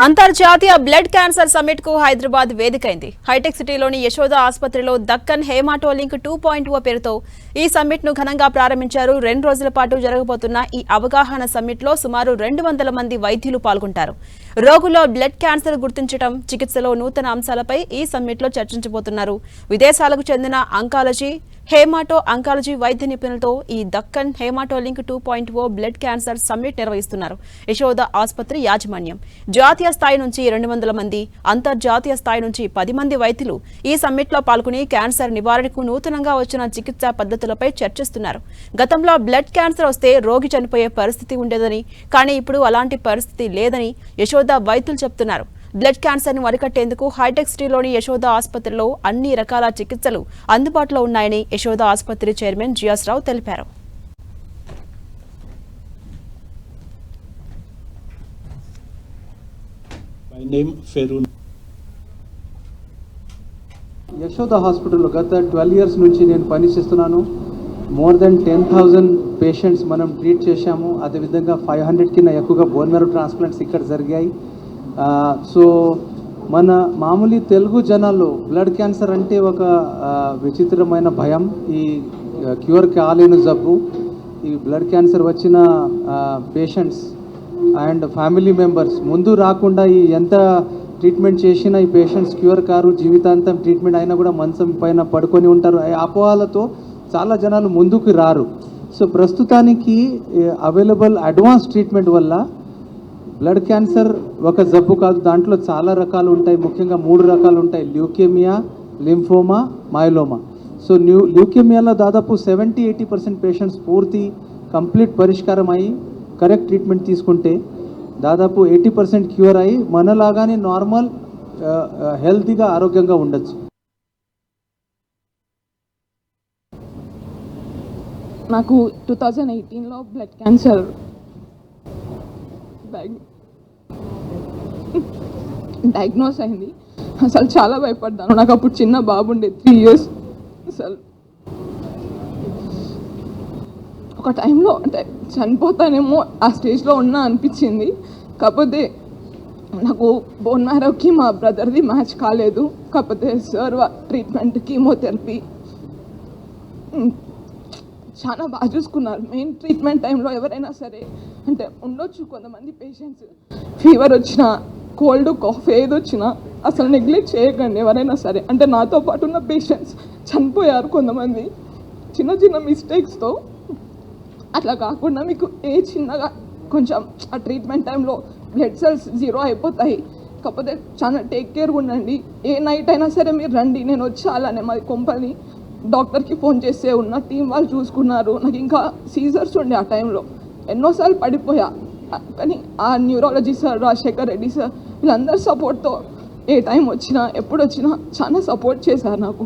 అంతర్జాతీయ blood cancer summit కు Hyderabad వేదికైంది. Hitech సిటీలోని యశోద ఆసుపత్రిలో దక్కన్ హేమాటోలింక్ 2.0 పేరుతో ఈ సమ్మిట్ ను ఘనంగా ప్రారంభించారు. 2 రోజుల పాటు జరగబోతున్న ఈ అవగాహన సమ్మిట్ లో సుమారు 200 మంది వైద్యులు పాల్గొంటారు. రోగుల్లో బ్లడ్ క్యాన్సర్ గుర్తించడం, చికిత్సలో నూతన అంశాలపై ఈ సమ్మిట్ లో చర్చించబోతున్నారు. విదేశాలకు చెందిన అంకాలజీ, హేమాటో అంకాలజీ వైద్య నిపుణులతో ఈ దక్కన్ హేమాటోలింక్ 2.0 బ్లడ్ క్యాన్సర్ సమ్మిట్ నిర్వహిస్తున్నారు. యశోద ఆసుపత్రి యాజమాన్యం జాతీయ స్థాయి నుంచి 200 మంది, అంతర్జాతీయ స్థాయి నుంచి 10 మంది వైద్యులు ఈ సమ్మిట్ లో పాల్గొని క్యాన్సర్ నివారణకు నూతనంగా వచ్చిన చికిత్సా పద్ధతులపై చర్చిస్తున్నారు. గతంలో బ్లడ్ క్యాన్సర్ వస్తే రోగి చనిపోయే పరిస్థితి ఉండేదని, కానీ ఇప్పుడు అలాంటి పరిస్థితి లేదని యశోద వైద్యులు చెబుతున్నారు. బ్లడ్ క్యాన్సర్ ను అరికట్టేందుకు హైటెక్ సిటీలోని యశోద ఆసుపత్రిలో అన్ని రకాల చికిత్సలు అందుబాటులో ఉన్నాయని యశోద ఆసుపత్రి చైర్మన్ జియాస్ రావు తెలిపారు. యశోద హాస్పిటల్లో గత 12 years నుంచి నేను పనిచేస్తున్నాను. మోర్ దెన్ 10,000 పేషెంట్స్ మనం ట్రీట్ చేశాము. అదేవిధంగా 500 కింద ఎక్కువగా బోన్ మ్యారో ట్రాన్స్ప్లాంట్స్ ఇక్కడ జరిగాయి. సో మన మామూలు తెలుగు జనాల్లో బ్లడ్ క్యాన్సర్ అంటే ఒక విచిత్రమైన భయం. ఈ క్యూర్ కాలేని జబ్బు. ఈ బ్లడ్ క్యాన్సర్ వచ్చిన పేషెంట్స్ అండ్ ఫ్యామిలీ మెంబర్స్ ముందు రాకుండా ఈ ఎంత ట్రీట్మెంట్ చేసినా ఈ పేషెంట్స్ క్యూర్ కారు, జీవితాంతం ట్రీట్మెంట్ అయినా కూడా మంచం పైన పడుకొని ఉంటారు. ఈ అపోహలతో చాలా జనాలు ముందుకు రారు. సో ప్రస్తుతానికి అవైలబుల్ అడ్వాన్స్ ట్రీట్మెంట్ వల్ల బ్లడ్ క్యాన్సర్ ఒక జబ్బు కాదు, దాంట్లో చాలా రకాలు ఉంటాయి. ముఖ్యంగా 3 రకాలు ఉంటాయి: ల్యూకేమియా, లింఫోమా, మైలోమా. సో ల్యూకేమియాలో దాదాపు 70-80% పేషెంట్స్ పూర్తి కంప్లీట్ పరిష్కారం అయ్యి కరెక్ట్ ట్రీట్మెంట్ తీసుకుంటే దాదాపు 80% క్యూర్ అయ్యి మనలాగానే నార్మల్ హెల్తీగా ఆరోగ్యంగా ఉండొచ్చు. నాకు 2018లో బ్లడ్ క్యాన్సర్ డయాగ్నోస్ అయింది. అసలు చాలా భయపడ్డాను. నాకు అప్పుడు చిన్న బాబు ఉండే 3 years. అసలు ఒక టైంలో అంటే చనిపోతానేమో ఆ స్టేజ్లో ఉన్నా అనిపించింది. కాకపోతే నాకు బోన్ మ్యారోకి మా బ్రదర్ది మ్యాచ్ కాలేదు. కాకపోతే సార్ ట్రీట్మెంట్, కీమోథెరపీ చాలా బాగా చూసుకున్నారు. మెయిన్ ట్రీట్మెంట్ టైంలో ఎవరైనా సరే అంటే ఉండొచ్చు కొంతమంది పేషెంట్స్ ఫీవర్ వచ్చినా, కోల్డ్, కాఫ్ ఏది వచ్చినా అసలు నెగ్లెక్ట్ చేయకండి ఎవరైనా సరే. అంటే నాతో పాటు ఉన్న పేషెంట్స్ చనిపోయారు కొంతమంది చిన్న చిన్న మిస్టేక్స్తో. అట్లా కాకుండా మీకు ఏ చిన్నగా కొంచెం ఆ ట్రీట్మెంట్ టైంలో బ్లడ్ సెల్స్ 0 అయిపోతాయి. కాకపోతే చాలా టేక్ కేర్ ఉండండి. ఏ నైట్ అయినా సరే మీరు రండి, నేను వచ్చాలనే మాది కొంపని డాక్టర్కి ఫోన్ చేస్తే ఉన్న టీం వాళ్ళు చూసుకున్నారు. నాకు ఇంకా సీజర్స్ ఉండే ఆ టైంలో ఎన్నోసార్లు పడిపోయా. కానీ ఆ neurology sir, Rajasekhar Reddy sir వీళ్ళందరి సపోర్ట్తో ఏ టైం వచ్చినా ఎప్పుడు వచ్చినా చాలా సపోర్ట్ చేశారు నాకు.